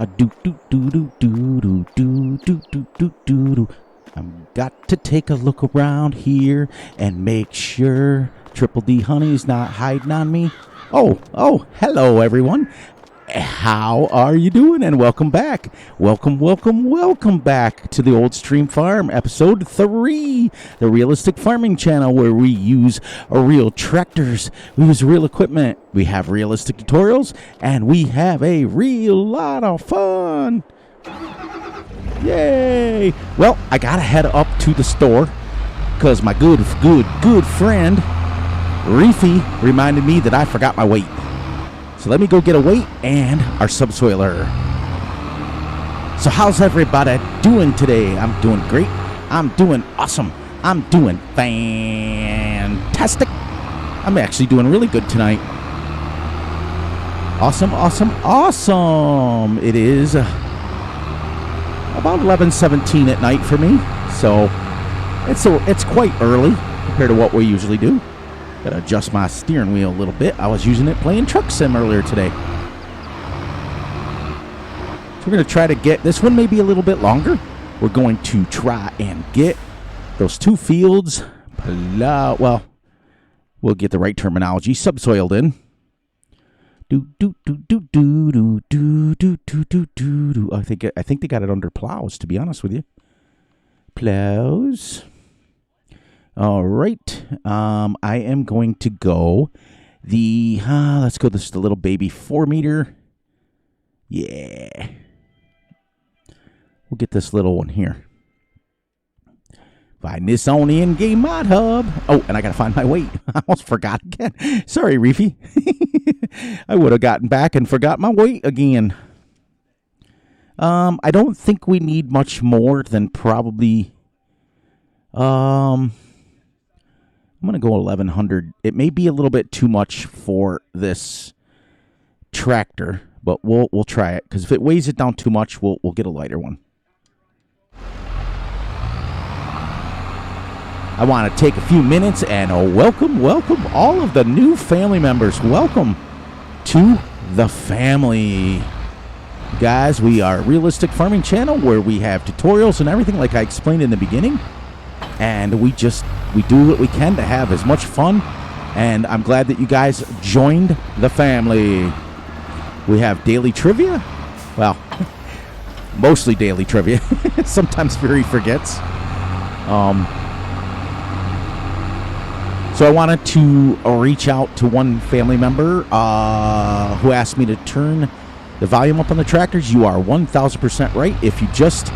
A do do do do do do do do do do do do. I've got to take a look around here and make sure Triple D Honey's not hiding on me. Oh, hello everyone. How are you doing? And welcome back. Welcome back to the Old Stream Farm, episode 3, the realistic farming channel where we use real tractors, we use real equipment, we have realistic tutorials, and we have a real lot of fun. Yay! Well, I gotta head up to the store because my good friend Reefy reminded me that I forgot my weight. So let me go get a weight and our subsoiler. So how's everybody doing today? I'm doing great. I'm doing awesome. I'm doing fantastic. I'm actually doing really good tonight. Awesome. It is about 11:17 at night for me. So it's quite early compared to what we usually do. Gotta adjust my steering wheel a little bit. I was using it playing Truck Sim earlier today. So we're gonna try to get this one maybe a little bit longer. We're going to try and get those two fields, well, we'll get the right terminology, subsoiled in. I think they got it under plows, to be honest with you. Plows. All right, I am going to go let's go this little baby 4-meter. Yeah. We'll get this little one here. Find this on the in-game mod hub. Oh, and I got to find my weight. I almost forgot again. Sorry, Reefy. I would have gotten back and forgot my weight again. I don't think we need much more than probably... I'm going to go 1,100. It may be a little bit too much for this tractor, but we'll try it. Because if it weighs it down too much, we'll get a lighter one. I want to take a few minutes and welcome all of the new family members. Welcome to the family. Guys, we are a realistic farming channel where we have tutorials and everything like I explained in the beginning. And we do what we can to have as much fun. And I'm glad that you guys joined the family. We have daily trivia. Well, mostly daily trivia. Sometimes Fury forgets. So I wanted to reach out to one family member who asked me to turn the volume up on the tractors. You are 1,000% right. If you just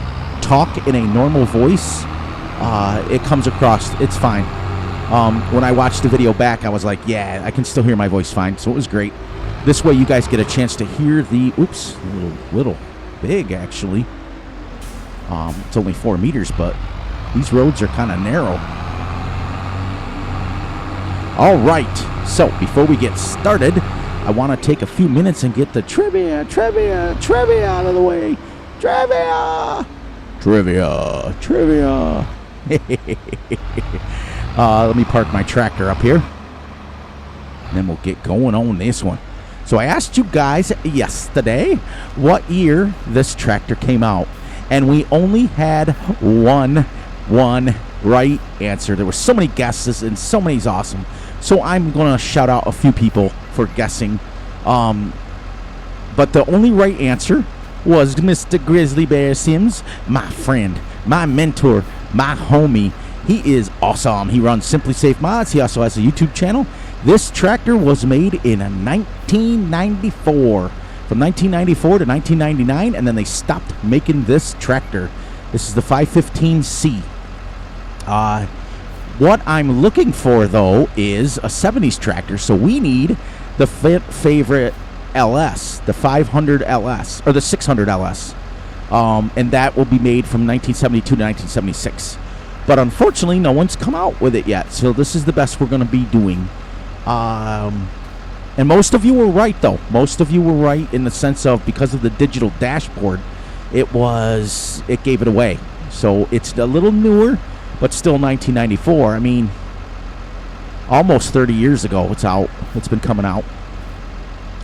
talk in a normal voice, it comes across, it's fine. When I watched the video back, I was like, yeah, I can still hear my voice fine, so it was great. This way you guys get a chance to hear the, oops, little big, actually. It's only 4 meters, but these roads are kind of narrow. All right, so before we get started, I want to take a few minutes and get the trivia out of the way. Trivia. Let me park my tractor up here. And then we'll get going on this one. So I asked you guys yesterday what year this tractor came out. And we only had one right answer. There were so many guesses and so many's awesome. So I'm going to shout out a few people for guessing. But the only right answer was Mr. Grizzly Bear Sims, my friend, my mentor, my homie. He is awesome. He runs Simply Safe Mods. He also has a YouTube channel. This tractor was made in 1994. From 1994 to 1999, and then they stopped making this tractor. This is the 515C. What I'm looking for, though, is a 70s tractor. So we need the favorite LS, the 500 LS, or the 600 LS. And that will be made from 1972 to 1976. But unfortunately, no one's come out with it yet. So this is the best we're going to be doing. And most of you were right, though. Most of you were right in the sense of because of the digital dashboard, it gave it away. So it's a little newer, but still 1994. I mean, almost 30 years ago it's out. It's been coming out.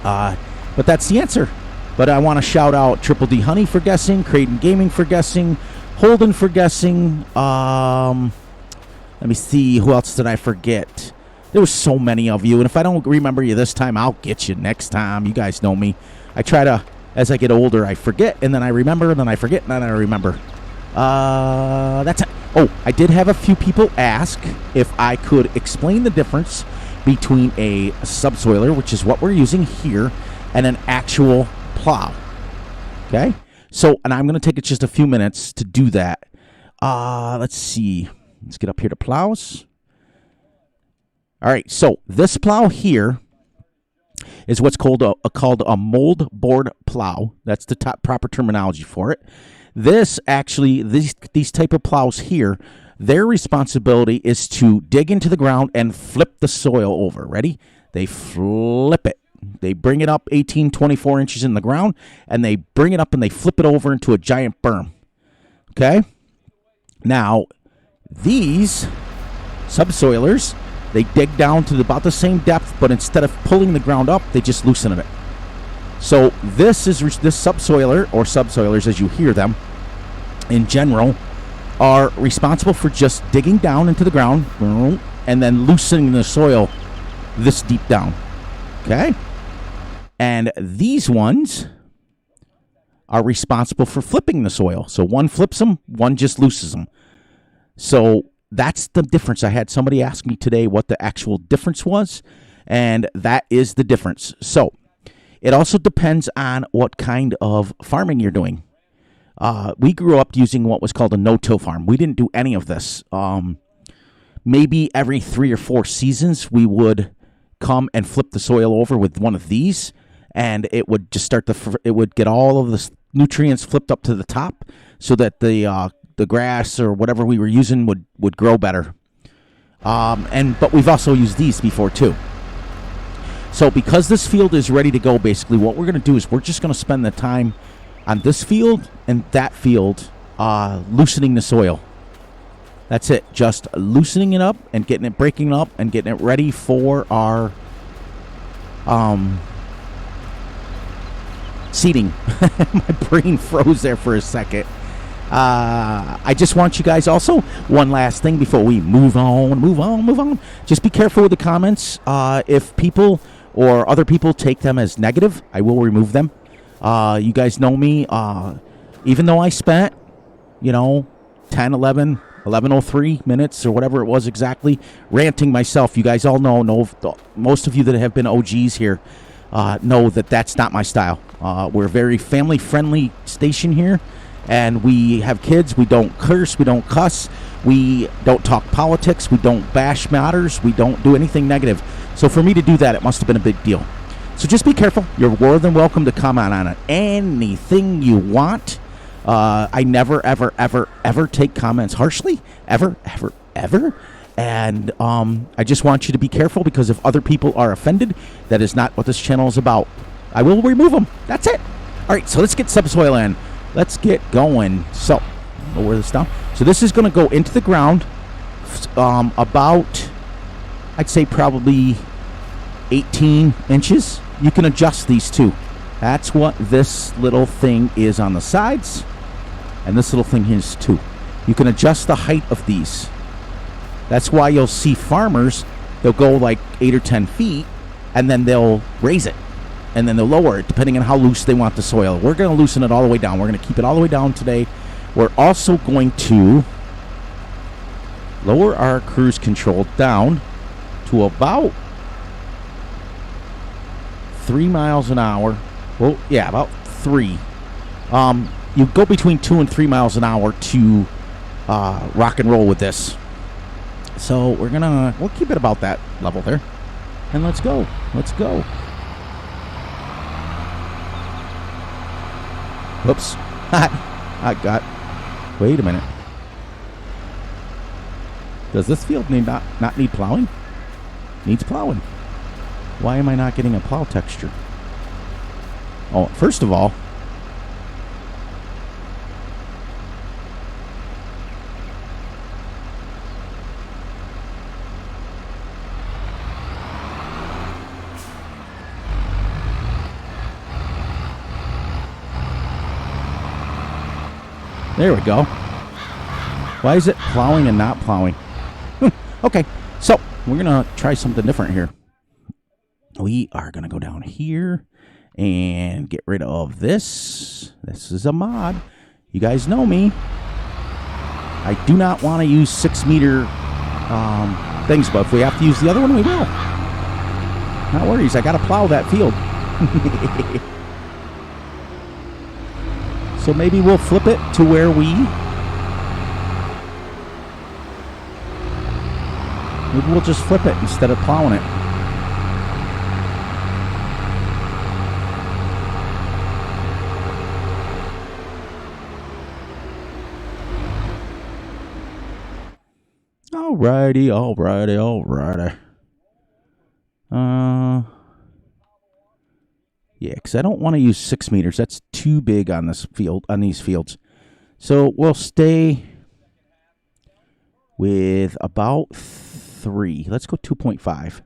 But that's the answer. But I want to shout out Triple D Honey for guessing, Creighton Gaming for guessing, Holden for guessing. Let me see, who else did I forget? There was so many of you, and if I don't remember you this time, I'll get you next time. You guys know me. I try to, as I get older, I forget, and then I remember, and then I forget, and then I remember. That's it. Oh, I did have a few people ask if I could explain the difference between a subsoiler, which is what we're using here, and an actual plow. Okay? So, and I'm going to take just a few minutes to do that. Let's see. Let's get up here to plows. All right, so this plow here is what's called a mold board plow. That's the proper terminology for it. This actually, these type of plows here, their responsibility is to dig into the ground and flip the soil over. Ready? They flip it. They bring it up 18, 24 inches in the ground, and they bring it up and they flip it over into a giant berm. Okay? Now, these subsoilers, they dig down to about the same depth, but instead of pulling the ground up, they just loosen it. So this subsoiler, or subsoilers as you hear them in general, are responsible for just digging down into the ground and then loosening the soil this deep down. Okay? And these ones are responsible for flipping the soil. So one flips them, one just loosens them. So that's the difference. I had somebody ask me today what the actual difference was, and that is the difference. So it also depends on what kind of farming you're doing. We grew up using what was called a no-till farm. We didn't do any of this. Maybe every 3 or 4 seasons, we would come and flip the soil over with one of these, and it would just it would get all of the nutrients flipped up to the top so that the grass or whatever we were using would grow better. But we've also used these before too. So because this field is ready to go, basically what we're going to do is we're just going to spend the time on this field and that field loosening the soil. That's it. Just loosening it up and getting it, breaking up and getting it ready for our seeding. My brain froze there for a second. I just want you guys also, one last thing before we move on. Just be careful with the comments. If people or other people take them as negative, I will remove them. You guys know me. Even though I spent, 10, 11, 11:03 minutes or whatever it was exactly ranting myself, you guys all know most of you that have been OGs here know that that's not my style. We're a very family-friendly station here. And we have kids. We don't curse. We don't cuss. We don't talk politics. We don't bash matters. We don't do anything negative. So for me to do that, it must have been a big deal. So just be careful. You're more than welcome to comment on it. Anything you want. I never, ever, ever, ever take comments harshly. Ever, ever, ever. And I just want you to be careful, because if other people are offended, that is not what this channel is about. I will remove them. That's it. All right, so let's get subsoil in. Let's get going. So, lower this down. So this is going to go into the ground about, I'd say probably 18 inches. You can adjust these too. That's what this little thing is on the sides. And this little thing is too. You can adjust the height of these. That's why you'll see farmers, they'll go like 8 or 10 feet, and then they'll raise it. And then they'll lower it, depending on how loose they want the soil. We're going to loosen it all the way down. We're going to keep it all the way down today. We're also going to lower our cruise control down to about 3 miles an hour. Well, yeah, about 3. You go between 2 and 3 miles an hour to rock and roll with this. So we'll keep it about that level there. And let's go. Let's go. Whoops. Wait a minute. Does this field not need plowing? Needs plowing. Why am I not getting a plow texture? Oh, first of all, There we go. Why is it plowing and not plowing? Okay, so we're going to try something different here. We are going to go down here and get rid of this. This is a mod. You guys know me. I do not want to use 6 meter things, but if we have to use the other one, we will. No worries, I got to plow that field. So maybe we'll flip it to where maybe we'll just flip it instead of plowing it. Alrighty. Yeah, because I don't want to use 6 meters. That's too big on this field, on these fields. So we'll stay with about 3. Let's go 2.5.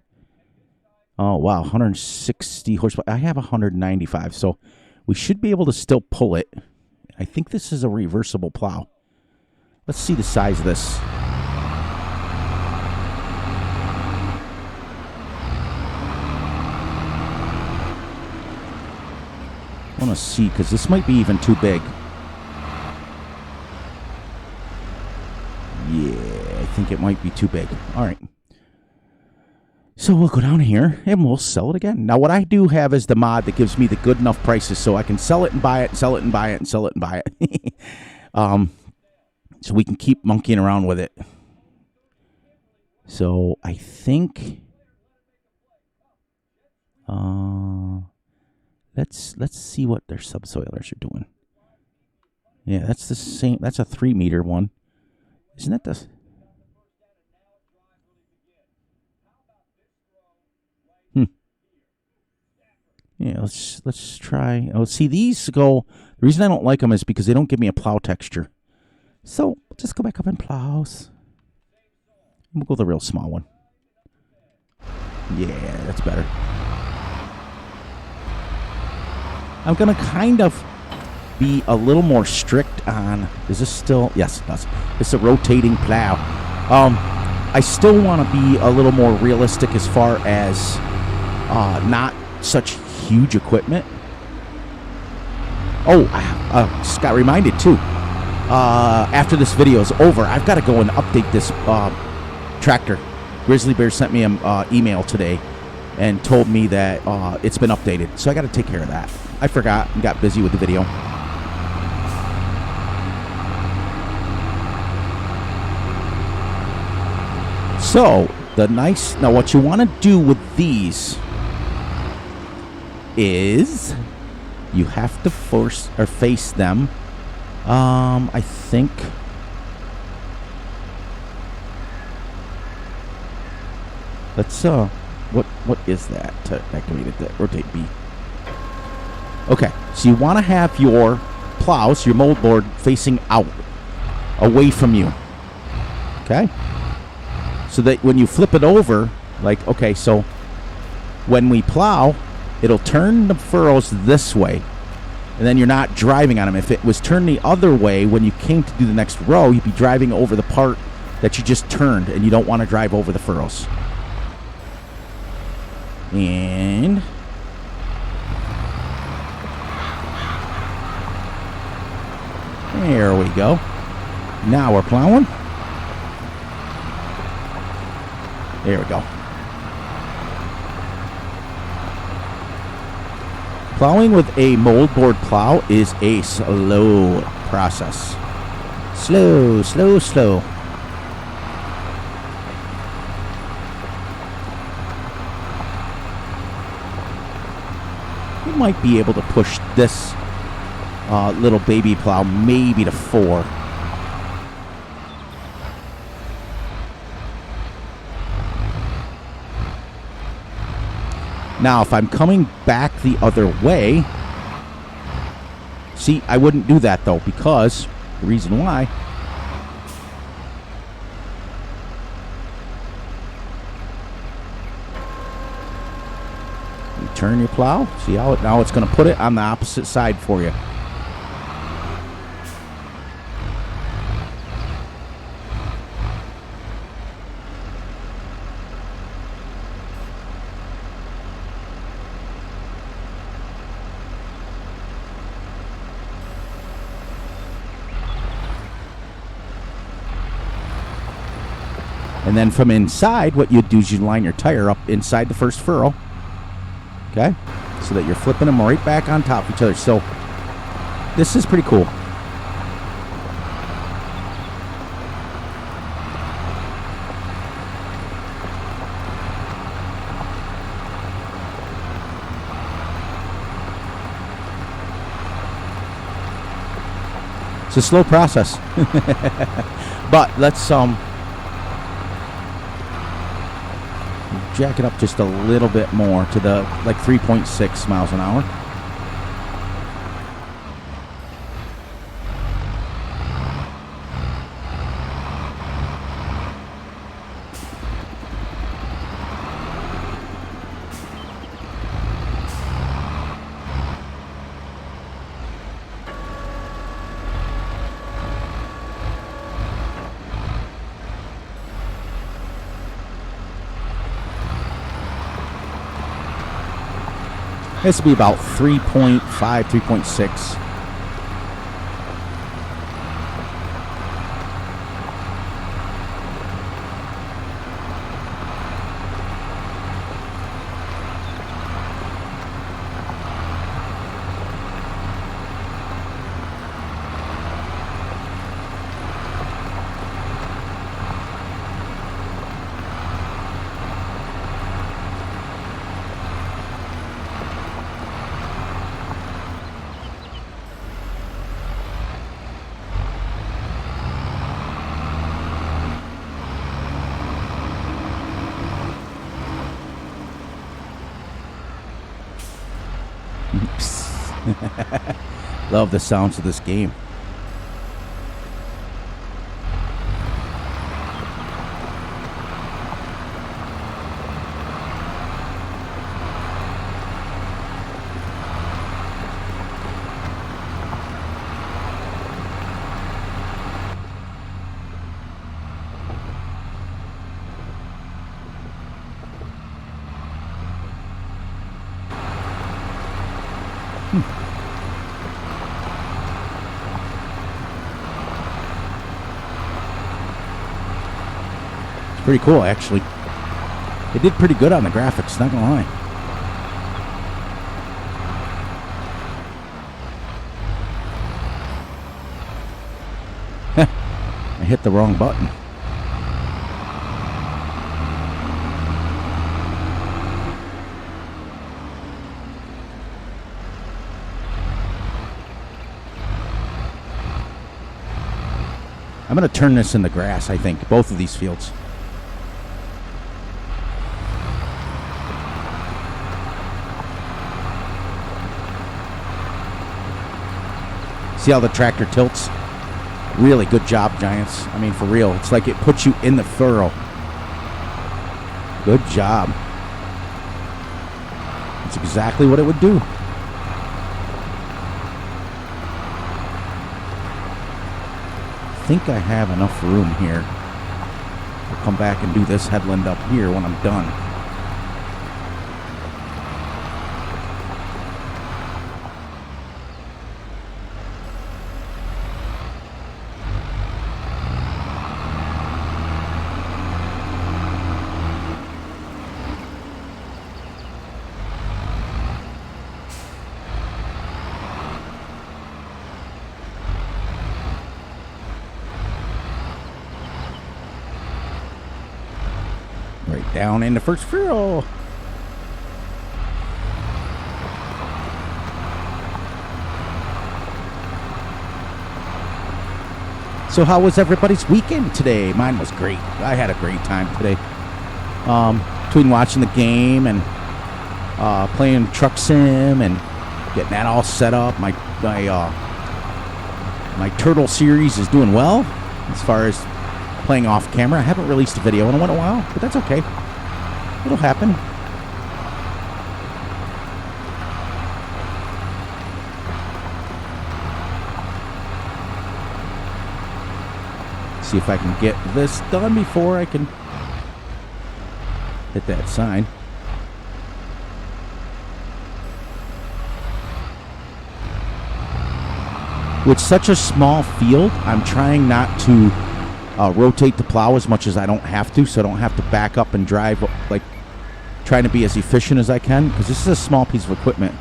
Oh, wow, 160 horsepower. I have 195, so we should be able to still pull it. I think this is a reversible plow. Let's see the size of this. I want to see, because this might be even too big. Yeah, I think it might be too big. All right. So we'll go down here, and we'll sell it again. Now, what I do have is the mod that gives me the good enough prices, so I can sell it and buy it, sell it and buy it, and sell it and buy it. So we can keep monkeying around with it. So I think... Let's see what their subsoilers are doing. Yeah, that's the same. That's a 3 meter one. Isn't that the... Yeah, let's try. Oh, see, these go... The reason I don't like them is because they don't give me a plow texture. So, just go back up in plows. We'll go the real small one. Yeah, that's better. I'm going to kind of be a little more strict on... Is this still... Yes, it does. It's a rotating plow. I still want to be a little more realistic as far as not such huge equipment. Oh, just got reminded, too. After this video is over, I've got to go and update this tractor. Grizzly Bear sent me an email today and told me that it's been updated. So I got to take care of that. I forgot and got busy with the video. So, now what you want to do with these is you have to face them. I think... Let's, what is that to activate it? Rotate B. Okay, so you want to have your plows, your mold board, facing out, away from you. Okay? So that when you flip it over, like, okay, so when we plow, it'll turn the furrows this way, and then you're not driving on them. If it was turned the other way, when you came to do the next row, you'd be driving over the part that you just turned, and you don't want to drive over the furrows. And... there we go. Now we're plowing. There we go. Plowing with a mold board plow is a slow process. Slow. You might be able to push this little baby plow maybe to 4. Now, if I'm coming back the other way, see, I wouldn't do that though, because the reason why, you turn your plow, see how now it's going to put it on the opposite side for you. And then from inside, what you'd do is you line your tire up inside the first furrow. Okay? So that you're flipping them right back on top of each other. So this is pretty cool. It's a slow process. But let's jack it up just a little bit more to the like 3.6 miles an hour. This will be about 3.5, 3.6. Love the sounds of this game. Pretty cool, actually. They did pretty good on the graphics, not gonna lie. I hit the wrong button. I'm gonna turn this in the grass, I think, both of these fields. See how the tractor tilts? Really good job, Giants. I mean, for real. It's like it puts you in the furrow. Good job. That's exactly what it would do. I think I have enough room here. I'll come back and do this headland up here when I'm done. Right down in the first furrow. So how was everybody's weekend today? Mine was great. I had a great time today. Between watching the game and playing truck sim and getting that all set up. My turtle series is doing well as far as playing off camera. I haven't released a video in a while, but that's okay. It'll happen. See if I can get this done before I can hit that sign. With such a small field, I'm trying not to rotate the plow as much as I don't have to, so I don't have to back up and drive, like trying to be as efficient as I can, because this is a small piece of equipment.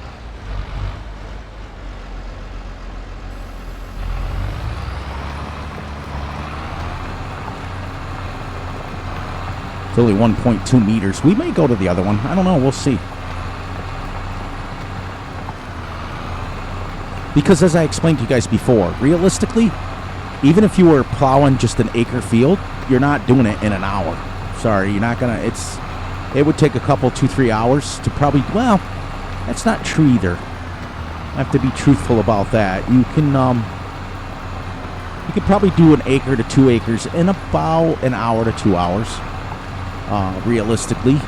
It's only 1.2 meters. We may go to the other one. I don't know. We'll see. Because as I explained to you guys before, realistically, even if you were plowing just an acre field, you're not doing it in an hour. Sorry, you're not gonna. It would take a couple, 2-3 hours to probably. Well, that's not true either. I have to be truthful about that. You could probably do an acre to 2 acres in about an hour to 2 hours. Realistically.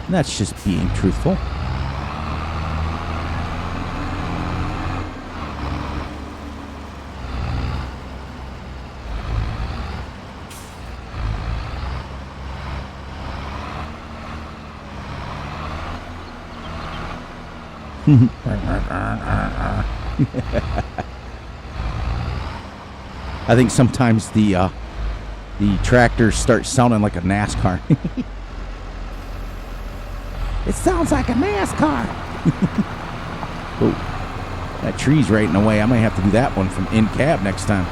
And that's just being truthful. I think sometimes the tractors start sounding like a NASCAR. It sounds like a NASCAR. Oh, that tree's right in the way. I might have to do that one from in cab next time.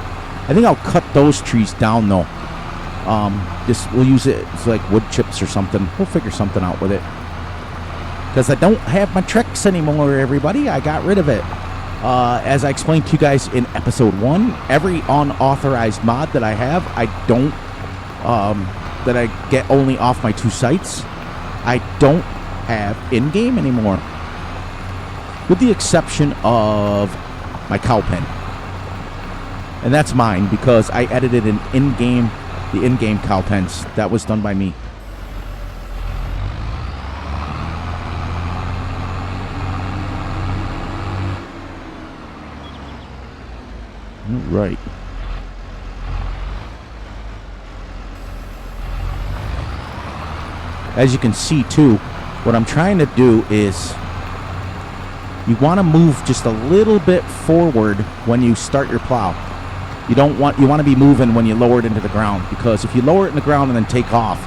I think I'll cut those trees down though. We'll use it as like wood chips or something. We'll figure something out with it. Because I don't have my Trex anymore, everybody. I got rid of it. As I explained to you guys in episode 1, every unauthorized mod that I have, I don't, that I get only off my 2 sites, I don't have in-game anymore. With the exception of my cow pen. And that's mine because I edited the in-game cow pens. That was done by me. Right. As you can see too, what I'm trying to do is you want to move just a little bit forward when you start your plow. You want to be moving when you lower it into the ground, because if you lower it in the ground and then take off,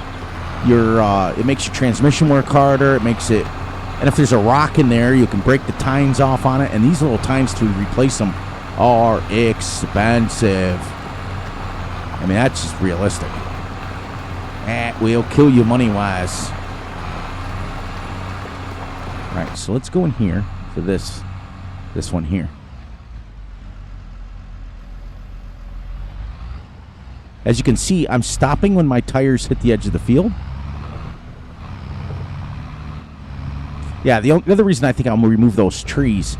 it makes your transmission work harder. It makes it, and if there's a rock in there, you can break the tines off on it, and these little tines to replace them are expensive. I mean, that's just realistic. That will kill you money-wise. All right, so let's go in here for this one here. As you can see, I'm stopping when my tires hit the edge of the field. Yeah, the other reason I think I'm going to remove those trees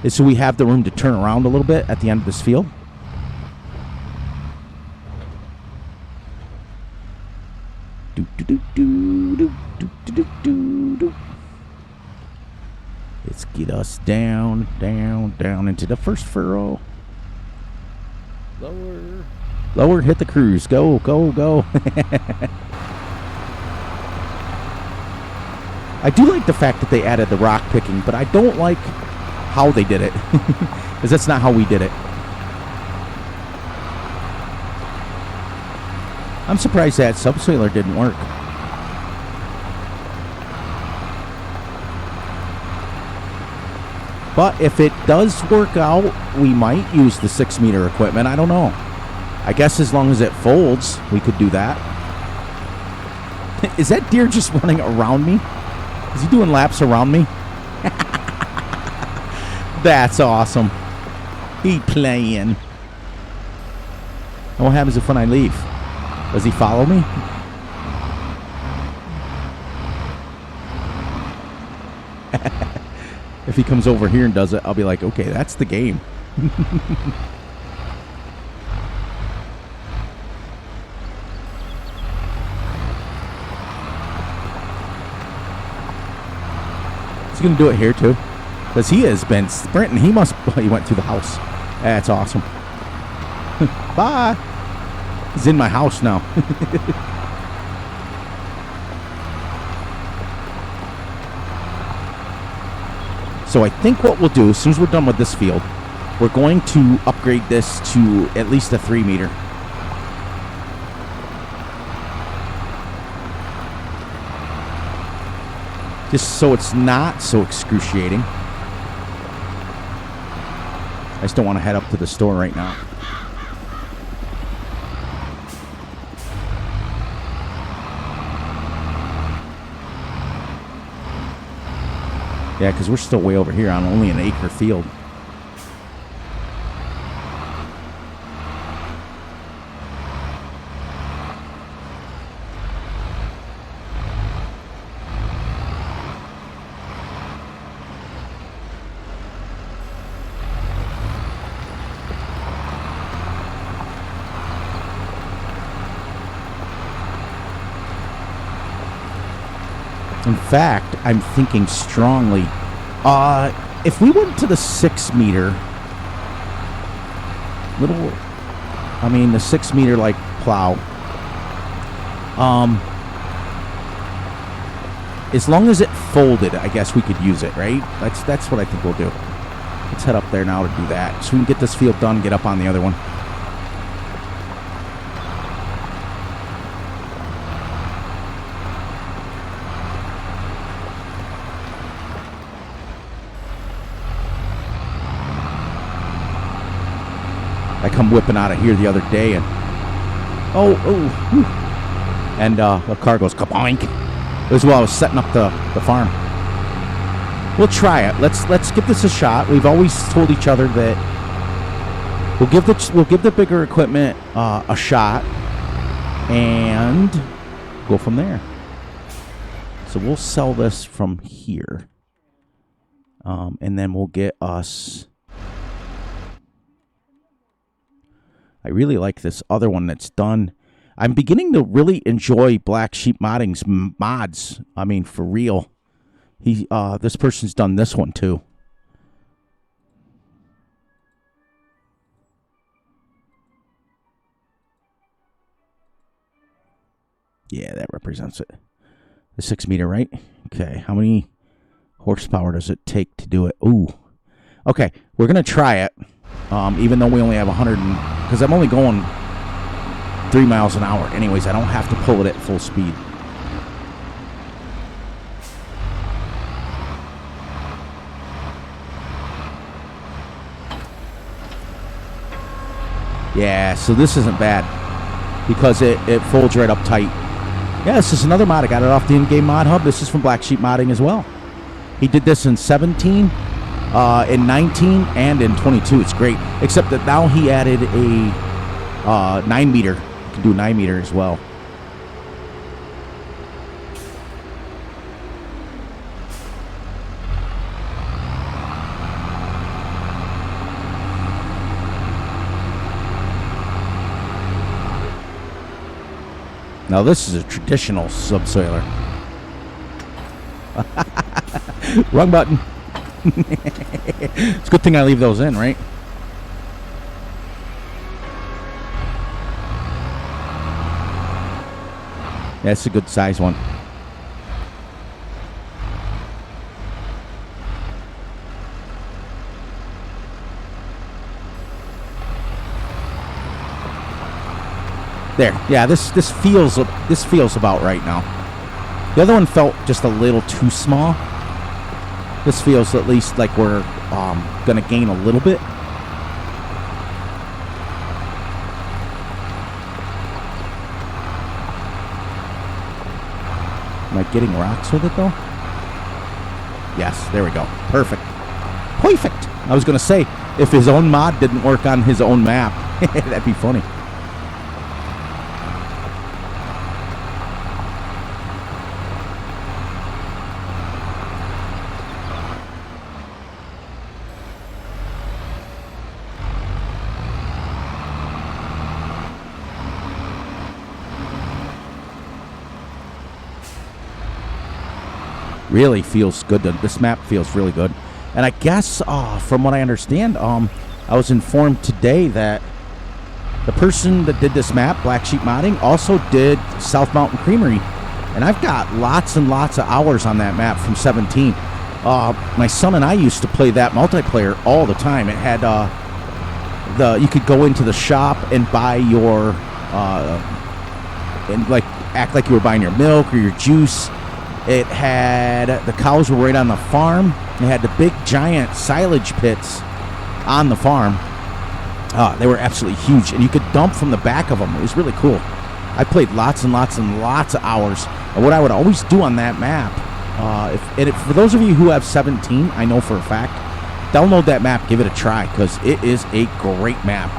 is so we have the room to turn around a little bit at the end of this field. Let's get us down into the first furrow. Lower, hit the cruise. Go. I do like the fact that they added the rock picking, but I don't like how they did it, because that's not how we did it. I'm surprised that Subsoiler didn't work. But if it does work out, we might use the 6-meter equipment. I don't know. I guess as long as it folds, we could do that. Is that deer just running around me? Is he doing laps around me? That's awesome. He playing. And what happens if when I leave? Does he follow me? If he comes over here and does it, I'll be like, okay, that's the game. He's going to do it here too. Because he has been sprinting. He went through the house. That's awesome. Bye. He's in my house now. So I think what we'll do, as soon as we're done with this field, we're going to upgrade this to at least a 3 meter. Just so it's not so excruciating. I just don't want to head up to the store right now. Yeah, because we're still way over here on only an acre field. In fact, I'm thinking strongly, if we went to the 6 meter, the 6 meter like plow, as long as it folded, I guess we could use it, right? That's what I think we'll do. Let's head up there now to do that, so we can get this field done, get up on the other one. I come whipping out of here the other day, and the car goes kaboink. As well, I was setting up the farm. We'll try it. Let's give this a shot. We've always told each other that we'll give the bigger equipment a shot and go from there. So we'll sell this from here, and then we'll get us. I really like this other one that's done. I'm beginning to really enjoy Black Sheep Modding's mods. I mean, for real. This person's done this one too. Yeah, that represents it. The 6 meter, right? Okay, how many horsepower does it take to do it? Ooh. Okay, we're going to try it. Even though we only have 100, because I'm only going 3 miles an hour. Anyways, I don't have to pull it at full speed. Yeah, so this isn't bad because it folds right up tight. Yeah, this is another mod. I got it off the in-game mod hub. This is from Black Sheep Modding as well. He did this in 17. In 19 and in 22, it's great. Except that now he added a 9 meter. You can do 9 meter as well. Now this is a traditional subsoiler. Wrong button. It's a good thing I leave those in, right? That's a good size one. There. Yeah, this feels about right now. The other one felt just a little too small. This feels at least like we're going to gain a little bit. Am I getting rocks with it, though? Yes, there we go. Perfect. Perfect. I was going to say, if his own mod didn't work on his own map, that'd be funny. Really feels good. This map feels really good. And I guess, from what I understand, I was informed today that the person that did this map, Black Sheep Modding, also did South Mountain Creamery. And I've got lots and lots of hours on that map from 17. My son and I used to play that multiplayer all the time. It had you could go into the shop and buy your and like act like you were buying your milk or your juice. It had the cows were right on the farm. It had the big giant silage pits on the farm. They were absolutely huge, and you could dump from the back of them. It was really cool. I played lots and lots and lots of hours. And what I would always do on that map, for those of you who have 17, I know for a fact, download that map, give it a try, because it is a great map.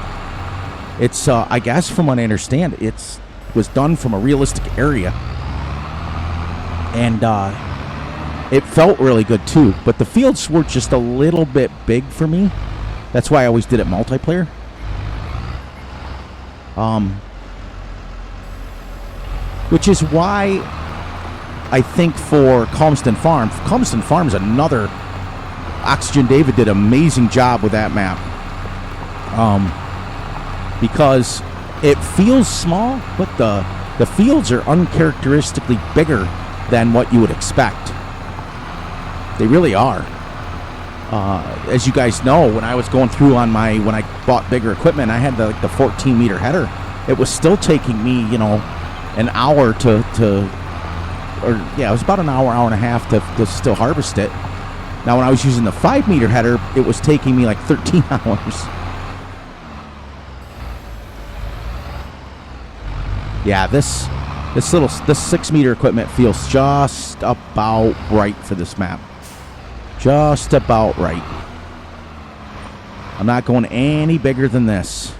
It's, I guess, from what I understand, it was done from a realistic area, and it felt really good too. But the fields were just a little bit big for me. That's why I always did it multiplayer. Which is why I think for Calmston Farm is another. Oxygen David did an amazing job with that map. Because it feels small, but the fields are uncharacteristically bigger than what you would expect. They really are. As you guys know, when I was going through when I bought bigger equipment, I had the 14-meter header. It was still taking me, an hour it was about an hour and a half to still harvest it. Now, when I was using the 5-meter header, it was taking me like 13 hours. Yeah, this 6-meter equipment feels just about right for this map. Just about right. I'm not going any bigger than this.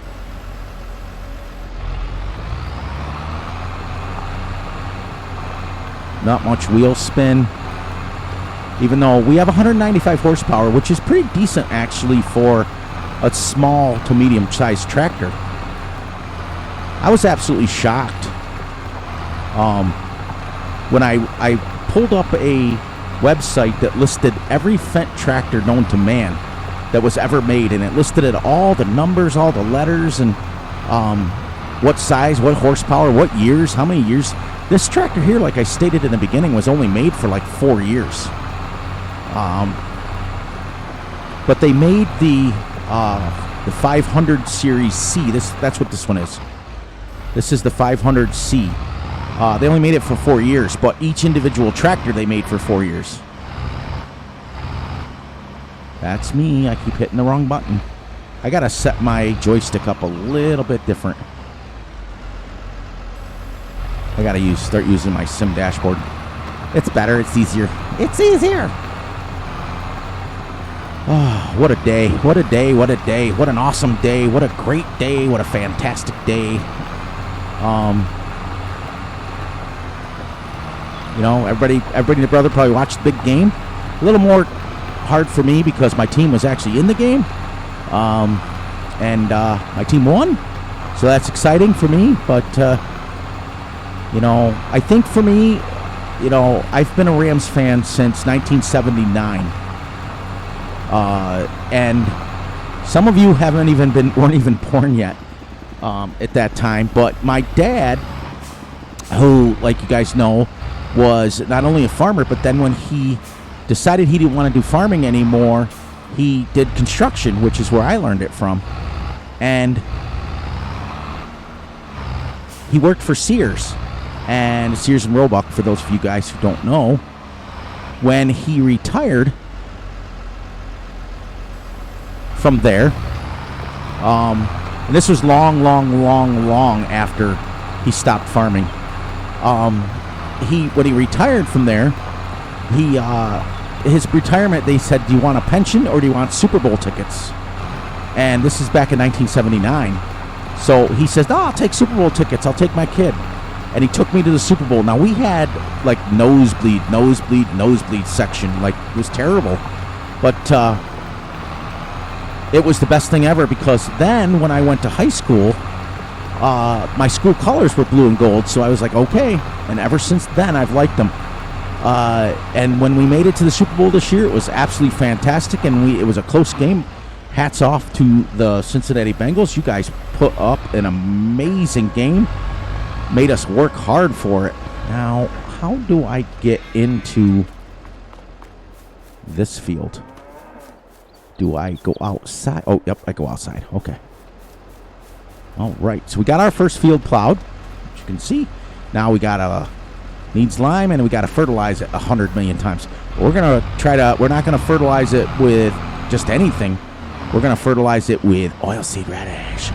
Not much wheel spin. Even though we have 195 horsepower, which is pretty decent actually for a small to medium-sized tractor. I was absolutely shocked when I pulled up a website that listed every Fendt tractor known to man that was ever made, and it listed it all the numbers, all the letters, and what size, what horsepower, what years, how many years. This tractor here, like I stated in the beginning, was only made for like 4 years. But they made the 500 Series C. That's what this one is. This is the 500C. They only made it for 4 years, but each individual tractor they made for 4 years. That's me. I keep hitting the wrong button. I gotta set my joystick up a little bit different. I gotta start using my sim dashboard. It's better. It's easier. It's easier. Oh, what a day. What a day. What a day. What an awesome day. What a great day. What a fantastic day. Everybody and their brother probably watched the big game. A little more hard for me because my team was actually in the game. And my team won. So that's exciting for me. But, I think for me, I've been a Rams fan since 1979. And some of you weren't even born yet at that time. But my dad, who, like you guys know, was not only a farmer, but then when he decided he didn't want to do farming anymore, he did construction, which is where I learned it from. And he worked for Sears and Roebuck, for those of you guys who don't know. When he retired from there, and this was long after he stopped farming. When he retired from there, his retirement, they said, do you want a pension or do you want Super Bowl tickets? And this is back in 1979. So he says, no, I'll take Super Bowl tickets. I'll take my kid. And he took me to the Super Bowl. Now, we had, like, nosebleed section. Like, it was terrible. But it was the best thing ever, because then when I went to high school, my school colors were blue and gold. So I was like, okay. And ever since then, I've liked them. And when we made it to the Super Bowl this year, it was absolutely fantastic. And it was a close game. Hats off to the Cincinnati Bengals. You guys put up an amazing game. Made us work hard for it. Now, how do I get into this field? Do I go outside? Oh, yep, I go outside. Okay. All right, so we got our first field plowed, which you can see. Now we got needs lime, and we got to fertilize it 100 million times. We're gonna we're not gonna fertilize it with just anything. We're gonna fertilize it with oilseed radish.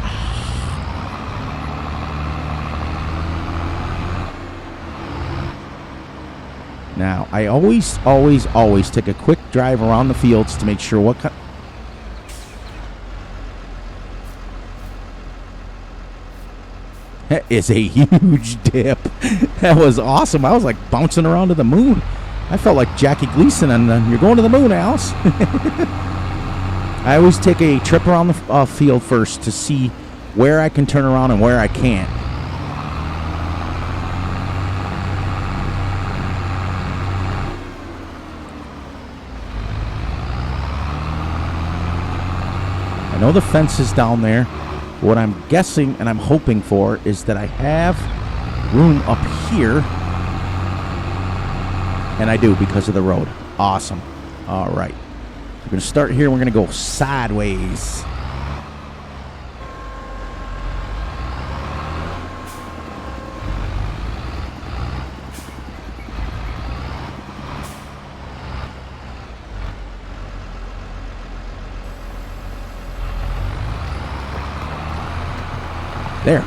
Now, I always take a quick drive around the fields to make sure what kind. That is a huge dip. That was awesome. I was like bouncing around to the moon. I felt like Jackie Gleason, and you're going to the moon, Alice. I always take a trip around the field first to see where I can turn around and where I can't. I know the fence is down there. What I'm guessing and I'm hoping for is that I have room up here. And I do because of the road. Awesome. All right. We're going to start here. We're going to go sideways. There.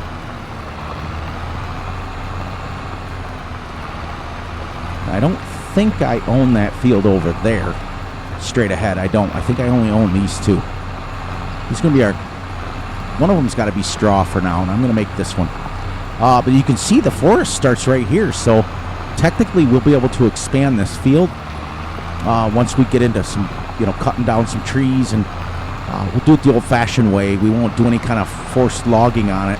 I don't think I own that field over there. Straight ahead, I don't. I think I only own these two. These are going to be our... One of them's got to be straw for now, and I'm going to make this one. But you can see the forest starts right here, so technically we'll be able to expand this field once we get into some, cutting down some trees, and we'll do it the old-fashioned way. We won't do any kind of forced logging on it.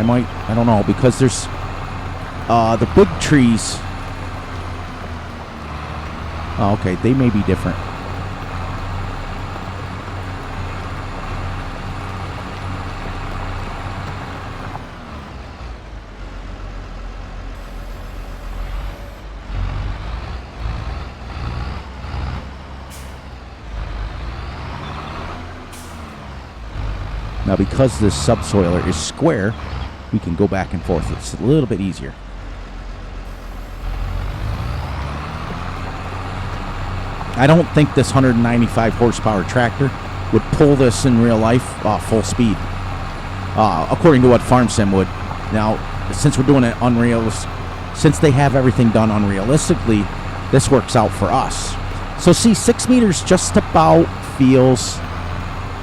I don't know, because there's the big trees. Oh, okay, they may be different. Now, because this subsoiler is square, we can go back and forth. It's a little bit easier. I don't think this 195 horsepower tractor would pull this in real life full speed, according to what FarmSim would. Now, since we're doing it since they have everything done unrealistically, this works out for us. So see, 6 meters just about feels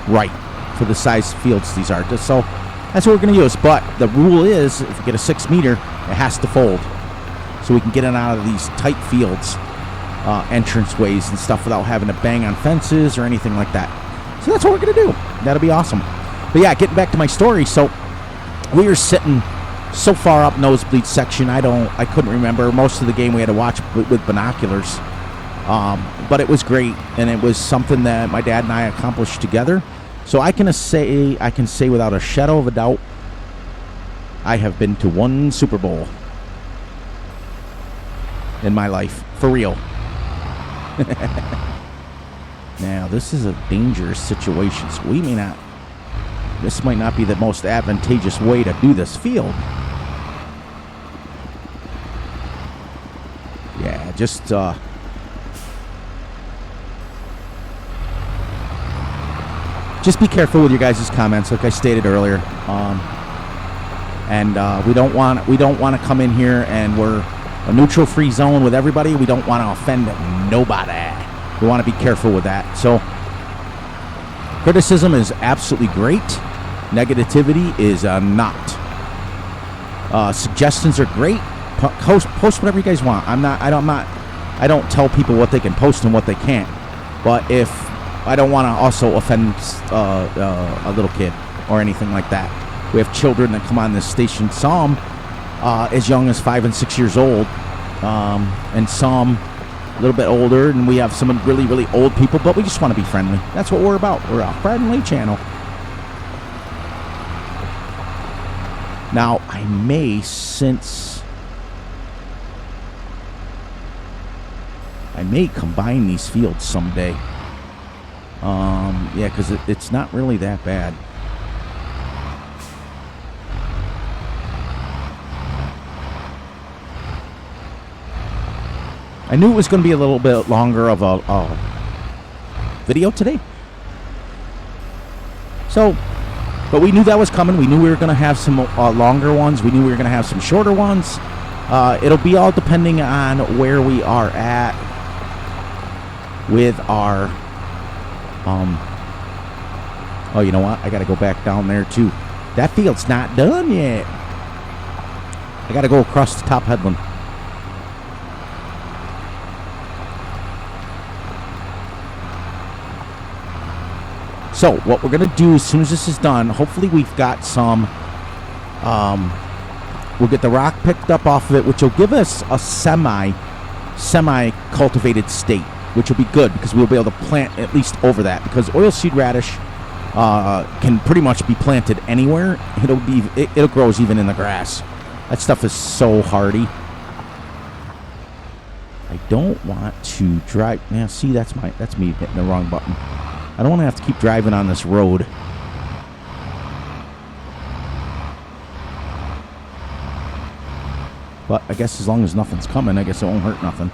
right for the size fields these are. So that's what we're going to use. But the rule is, if we get a 6 meter, it has to fold, so we can get it out of these tight fields. Entrance ways and stuff without having to bang on fences or anything like that. So that's what we're going to do. That'll be awesome. But yeah, getting back to my story. So we were sitting so far up nosebleed section, I couldn't remember. Most of the game we had to watch with binoculars. But it was great, and it was something that my dad and I accomplished together. So I can say without a shadow of a doubt, I have been to one Super Bowl in my life. For real. Now, this is a dangerous situation, so this might not be the most advantageous way to do this field. Yeah, just be careful with your guys' comments, like I stated earlier. We don't want to come in here and we're a neutral free zone with everybody. We don't want to offend nobody. We want to be careful with that. So criticism is absolutely great. Negativity is not. Suggestions are great. Post whatever you guys want. I don't tell people what they can post and what they can't. But if I don't want to also offend a little kid or anything like that. We have children that come on this station, some as young as 5 and 6 years old, and some a little bit older, and we have some really, really old people, but we just want to be friendly. That's what we're about. We're a friendly channel. Now, I may combine these fields someday. Yeah, because it's not really that bad. I knew it was going to be a little bit longer of a video today. So, but we knew that was coming. We knew we were going to have some longer ones. We knew we were going to have some shorter ones. It'll be all depending on where we are at with our... Oh, you know what? I got to go back down there, too. That field's not done yet. I got to go across the top headland. So, what we're going to do as soon as this is done, hopefully we've got some, we'll get the rock picked up off of it, which will give us a semi-cultivated state, which will be good because we'll be able to plant at least over that, because oilseed radish can pretty much be planted anywhere. It'll grow even in the grass. That stuff is so hardy. I don't want to drive. Now, see, that's me hitting the wrong button. I don't want to have to keep driving on this road. But I guess as long as nothing's coming, I guess it won't hurt nothing.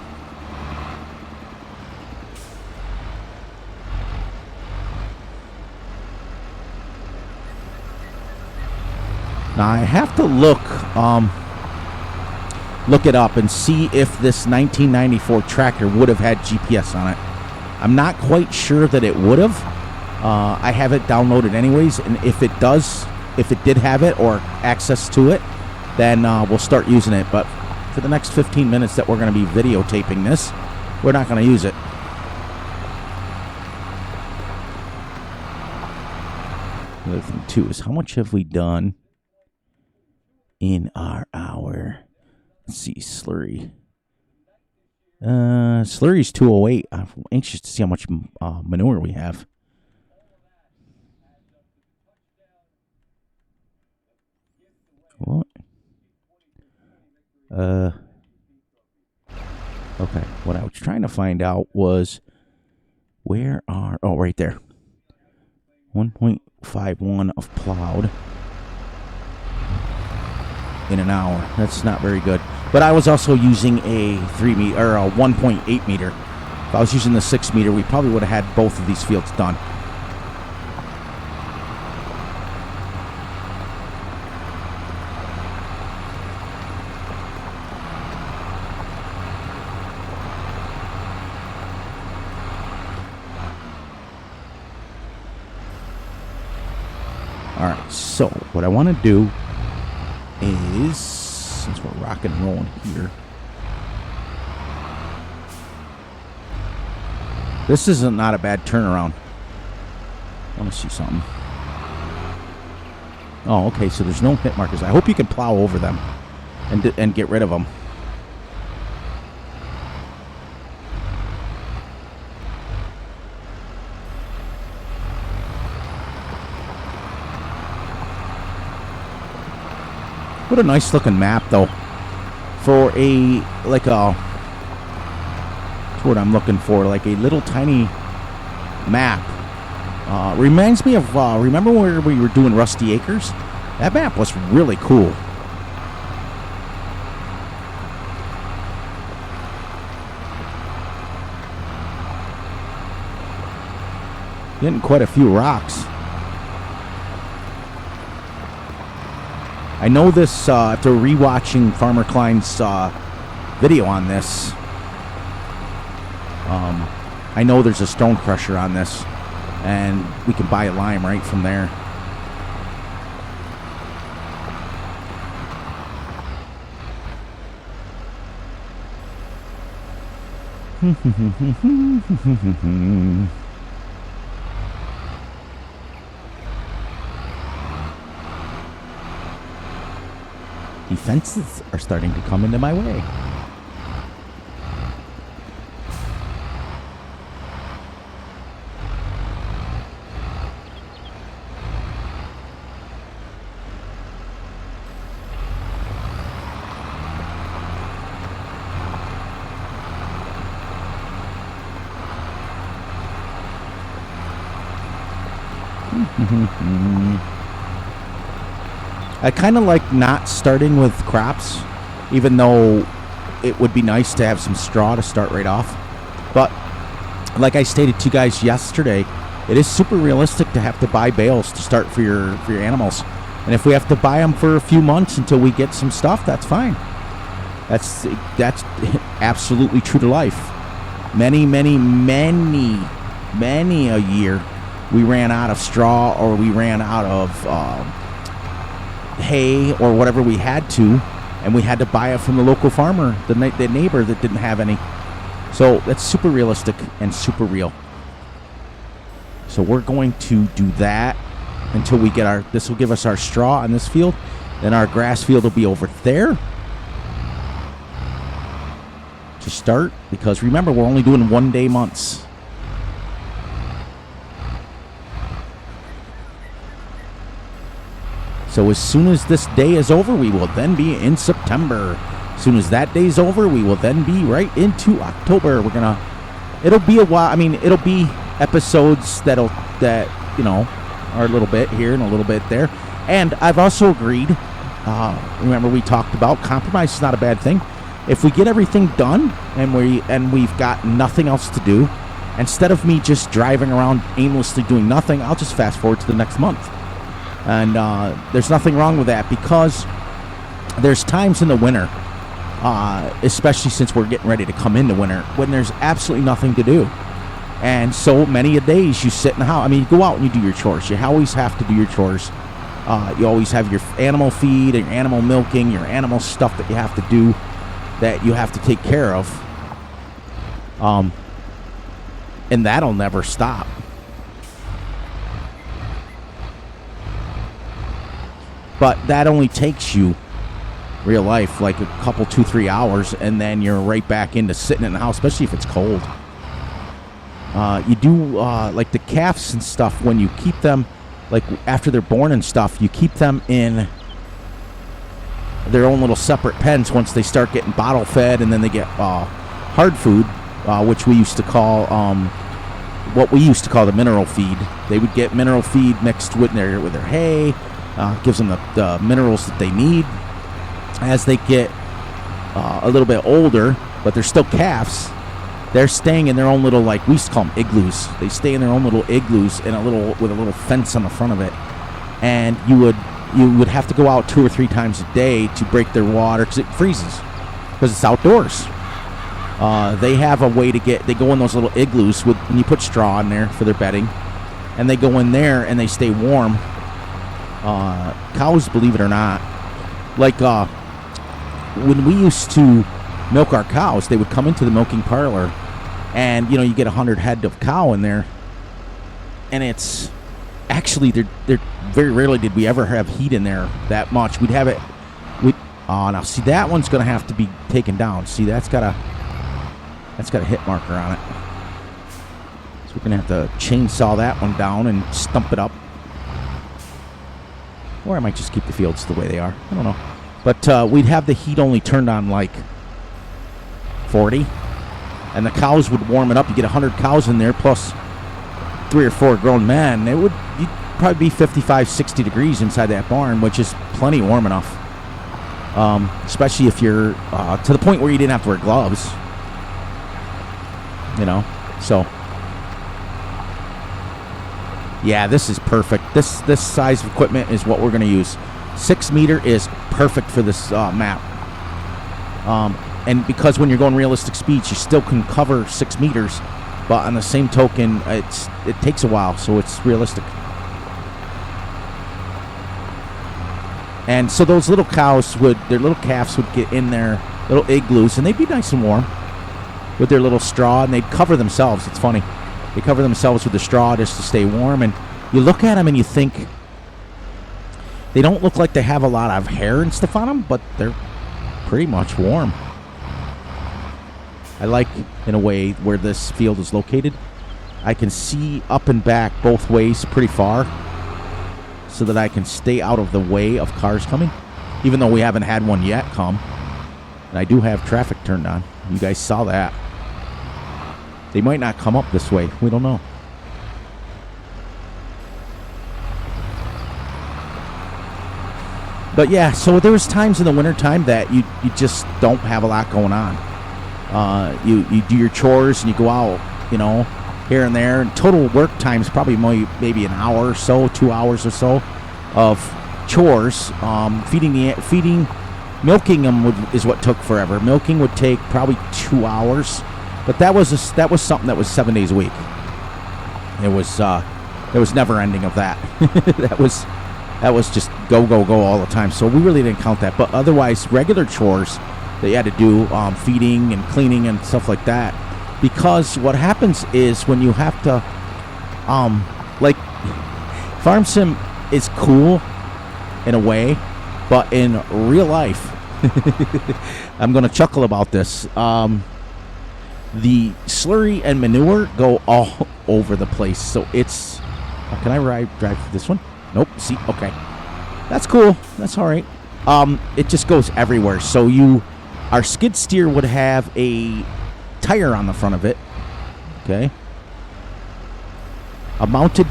Now I have to look it up and see if this 1994 tractor would have had GPS on it. I'm not quite sure that it would have. I have it downloaded anyways, and if it did have it or access to it, then we'll start using it. But for the next 15 minutes that we're going to be videotaping this, we're not going to use it. The other thing, too, is how much have we done in our hour? Let's see, slurry. Slurry's 208. I'm anxious to see how much manure we have. What? Okay. What I was trying to find out was right there. 1.51 of plowed in an hour. That's not very good. But I was also using a 3 meter or a 1.8 meter. If I was using the 6 meter, we probably would have had both of these fields done. All right. So what I want to do is, since we're rock and rolling here, this isn't not a bad turnaround. I want to see something. Oh, okay, so there's no hit markers. I hope you can plow over them and get rid of them. What a nice looking map, though. For that's what I'm looking for, like a little tiny map. Reminds me of, remember where we were doing Rusty Acres? That map was really cool. Getting quite a few rocks. I know this after rewatching Farmer Klein's video on this. I know there's a stone crusher on this, and we can buy a lime right from there. Defenses are starting to come into my way. I kind of like not starting with crops, even though it would be nice to have some straw to start right off. But like I stated to you guys yesterday, it is super realistic to have to buy bales to start for your animals. And if we have to buy them for a few months until we get some stuff, that's fine. That's absolutely true to life. Many a year we ran out of straw, or we ran out of hay or whatever we had to, and we had to buy it from the local farmer, the neighbor that didn't have any. So that's super realistic and super real. So we're going to do that until we get this will give us our straw on this field. Then our grass field will be over there to start, because remember, we're only doing 1 day months. So as soon as this day is over, we will then be in September. As soon as that day's over, we will then be right into October. It'll be a while. I mean, it'll be episodes that are a little bit here and a little bit there. And I've also agreed, remember we talked about compromise is not a bad thing. If we get everything done and we've got nothing else to do, instead of me just driving around aimlessly doing nothing, I'll just fast forward to the next month. And there's nothing wrong with that, because there's times in the winter, especially since we're getting ready to come into winter, when there's absolutely nothing to do. And so many a days you sit in the house. I mean, you go out and you do your chores. You always have to do your chores. You always have your animal feed and your animal milking, your animal stuff that you have to do, that you have to take care of. And that'll never stop. But that only takes you, real life, like a couple, 2-3 hours, and then you're right back into sitting in the house, especially if it's cold. You do, like the calves and stuff, when you keep them, like after they're born and stuff, you keep them in their own little separate pens once they start getting bottle fed, and then they get hard food, which we used to call, what we used to call the mineral feed. They would get mineral feed mixed with their hay, gives them the minerals that they need. As they get a little bit older, but they're still calves, they're staying in their own little, like we used to call them igloos. They stay in their own little igloos with a little fence on the front of it. And you would have to go out 2 or 3 times a day to break their water, because it freezes, because it's outdoors. They have a way they go in those little igloos when you put straw in there for their bedding, and they go in there and they stay warm. Cows, believe it or not, like when we used to milk our cows, they would come into the milking parlor, and you get 100 head of cow in there, and it's actually they're very rarely did we ever have heat in there that much. We'd have it. Now see, that one's gonna have to be taken down. See, that's got a hit marker on it, so we're gonna have to chainsaw that one down and stump it up. Or I might just keep the fields the way they are. I don't know. But we'd have the heat only turned on like 40. And the cows would warm it up. You get 100 cows in there plus 3 or 4 grown men. You'd probably be 55, 60 degrees inside that barn, which is plenty warm enough. Especially if you're to the point where you didn't have to wear gloves. So... yeah, this is perfect. This size of equipment is what we're going to use. 6 meter is perfect for this map. And because when you're going realistic speeds, you still can cover 6 meters, but on the same token, it takes a while, so it's realistic. And so those little calves their little calves would get in their little igloos, and they'd be nice and warm with their little straw, and they'd cover themselves. It's funny. They cover themselves with the straw just to stay warm, and you look at them and you think they don't look like they have a lot of hair and stuff on them, but they're pretty much warm. I like, in a way, where this field is located. I can see up and back both ways pretty far, so that I can stay out of the way of cars coming, even though we haven't had one yet come. And I do have traffic turned on. You guys saw that. They might not come up this way. We don't know. But yeah, so there was times in the wintertime that you just don't have a lot going on. You do your chores and you go out, here and there. And total work time is probably maybe an hour or so, 2 hours or so of chores. Milking them is what took forever. Milking would take probably 2 hours, but that was something that was 7 days a week. There was never ending of that. that was just go all the time. So we really didn't count that. But otherwise, regular chores that you had to do, feeding and cleaning and stuff like that. Because what happens is when you have to, like, Farm Sim is cool in a way, but in real life, I'm going to chuckle about this. The slurry and manure go all over the place. So it's... can I drive this one? Nope. See? Okay. That's cool. That's all right. It just goes everywhere. So our skid steer would have a tire on the front of it. Okay. A mounted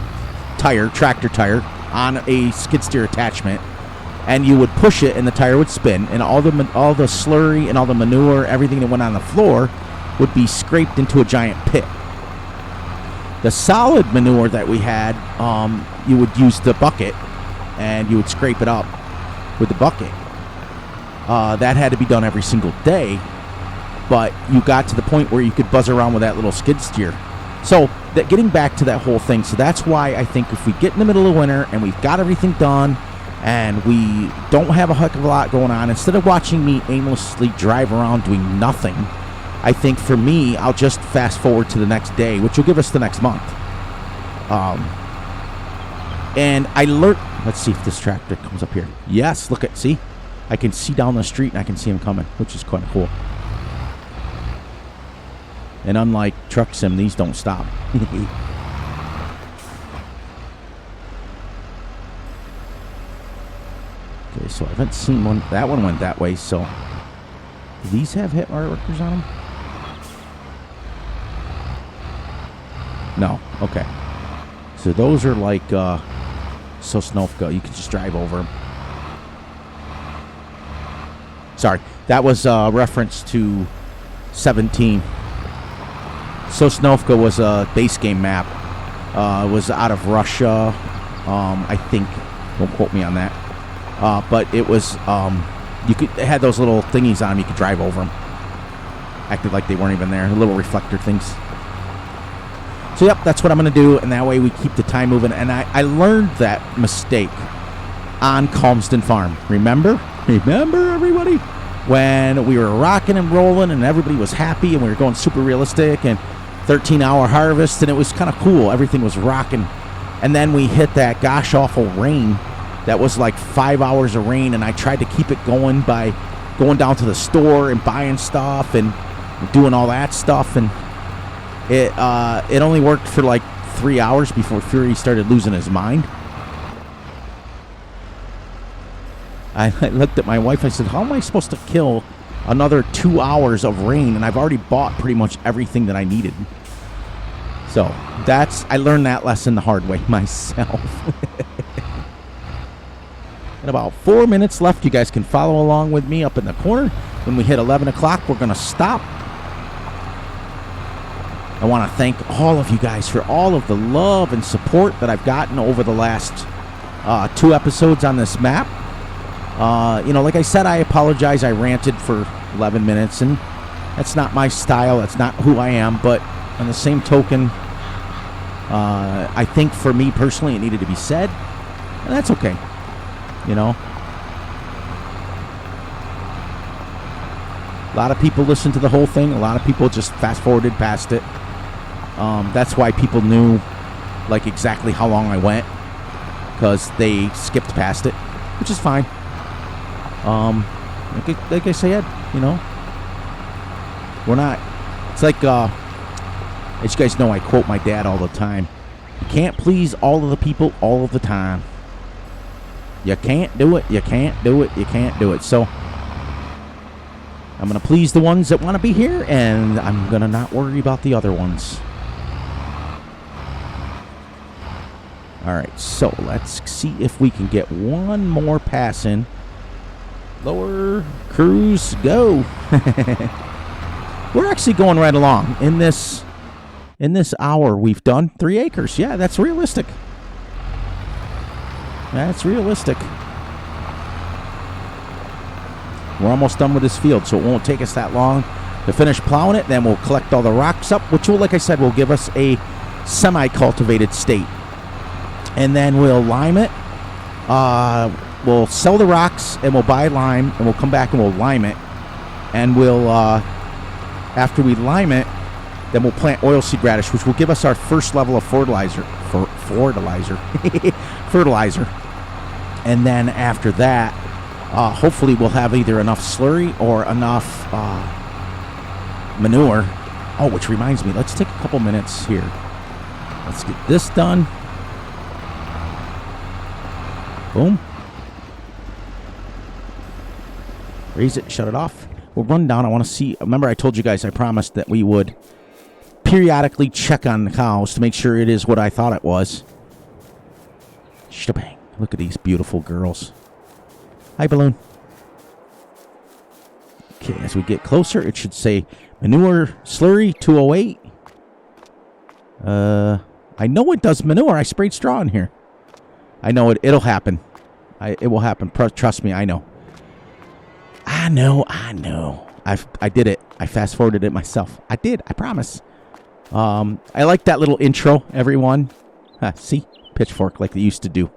tire, tractor tire, on a skid steer attachment. And you would push it and the tire would spin. And all the slurry and all the manure, everything that went on the floor would be scraped into a giant pit. The solid manure that we had, you would use the bucket and you would scrape it up with the bucket. That had to be done every single day, but you got to the point where you could buzz around with that little skid steer. So getting back to that whole thing, so that's why I think if we get in the middle of winter and we've got everything done and we don't have a heck of a lot going on, instead of watching me aimlessly drive around doing nothing, I think for me, I'll just fast forward to the next day, which will give us the next month. And I learned... Let's see if this tractor comes up here. Yes, look at... See? I can see down the street and I can see him coming, which is kind of cool. And unlike Truck Sim, these don't stop. Okay, so I haven't seen one. That one went that way, so... Do these have hit markers on them? No. Okay. So those are like Sosnovka. You can just drive over them. Sorry. That was a reference to 17. Sosnovka was a base game map. It was out of Russia, I think. Don't quote me on that. But it was... it had those little thingies on them. You could drive over them. Acted like they weren't even there. Little reflector things. So, yep, that's what I'm going to do. And that way we keep the time moving. And I learned that mistake on Calmsden Farm. Remember? Remember, everybody? When we were rocking and rolling and everybody was happy and we were going super realistic and 13-hour harvest. And it was kind of cool. Everything was rocking. And then we hit that gosh awful rain. That was like 5 hours of rain, and I tried to keep it going by going down to the store and buying stuff and doing all that stuff, and it only worked for like 3 hours before Fury started losing his mind. I looked at my wife. I said, how am I supposed to kill another 2 hours of rain? And I've already bought pretty much everything that I needed. So I learned that lesson the hard way myself. And about 4 minutes left. You guys can follow along with me up in the corner. When we hit 11 o'clock, we're going to stop. I want to thank all of you guys for all of the love and support that I've gotten over the last 2 episodes on this map. Like I said, I apologize. I ranted for 11 minutes, and that's not my style. That's not who I am. But on the same token, I think for me personally, it needed to be said, and that's okay. A lot of people listened to the whole thing. A lot of people just fast-forwarded past it. That's why people knew, like, exactly how long I went, because they skipped past it, which is fine. Like I said, we're not... It's like, as you guys know, I quote my dad all the time. You can't please all of the people all of the time. You can't do it. You can't do it. You can't do it. So I'm going to please the ones that want to be here, and I'm going to not worry about the other ones. All right, so let's see if we can get one more pass in Lower, cruise, go. We're actually going right along. In this hour, we've done 3 acres. Yeah, that's realistic. That's realistic. We're almost done with this field, so it won't take us that long to finish plowing it. Then we'll collect all the rocks up, which will, like I said, will give us a semi-cultivated state. And then we'll lime it. We'll sell the rocks, and we'll buy lime, and we'll come back and we'll lime it. And we'll, after we lime it, then we'll plant oilseed radish, which will give us our first level of fertilizer. Fertilizer. And then after that, hopefully we'll have either enough slurry or enough manure. Oh, which reminds me, let's take a couple minutes here. Let's get this done. Boom. Raise it, shut it off. We'll run down. I want to see. Remember, I told you guys I promised that we would periodically check on the cows to make sure it is what I thought it was. Shebang. Look at these beautiful girls. Hi, Balloon. Okay, as we get closer, it should say manure slurry 208. I know it does manure. I sprayed straw in here. I know it. It'll happen. It will happen. Trust me, I know. I know. I did it. I fast forwarded it myself. I did. I promise. I like that little intro, everyone. See? Pitchfork like they used to do.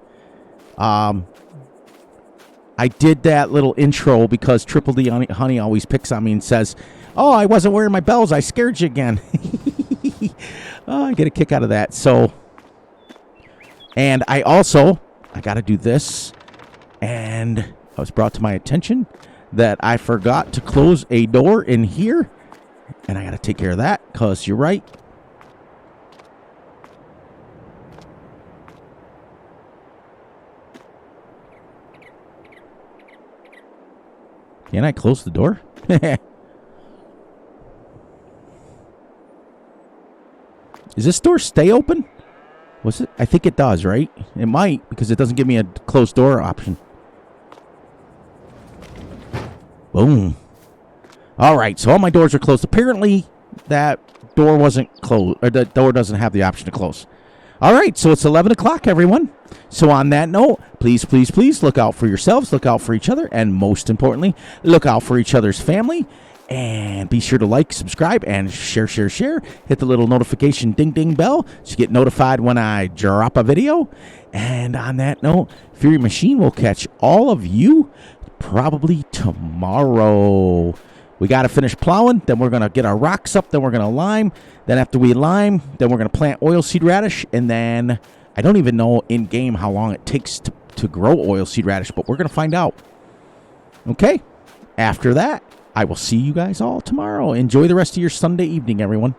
I did that little intro because Triple D Honey always picks on me and says, "Oh, I wasn't wearing my bells. I scared you again." Oh, I get a kick out of that. So, and I got to do this. And I was brought to my attention that I forgot to close a door in here. And I got to take care of that because you're right. Can I close the door? Does this door stay open? Was it? I think it does, right? It might, because it doesn't give me a closed door option. Boom. All right, so all my doors are closed. Apparently, that door wasn't closed, or the door doesn't have the option to close. All right, so it's 11 o'clock, everyone. So on that note, please, please, please look out for yourselves, look out for each other, and most importantly, look out for each other's family. And be sure to like, subscribe, and share. Hit the little notification ding bell so you get notified when I drop a video. And on that note, Fury Machine will catch all of you probably tomorrow. We got to finish plowing, then we're going to get our rocks up, then we're going to lime. Then after we lime, then we're going to plant oilseed radish. And then I don't even know in-game how long it takes to grow oilseed radish, but we're going to find out. Okay? After that, I will see you guys all tomorrow. Enjoy the rest of your Sunday evening, everyone.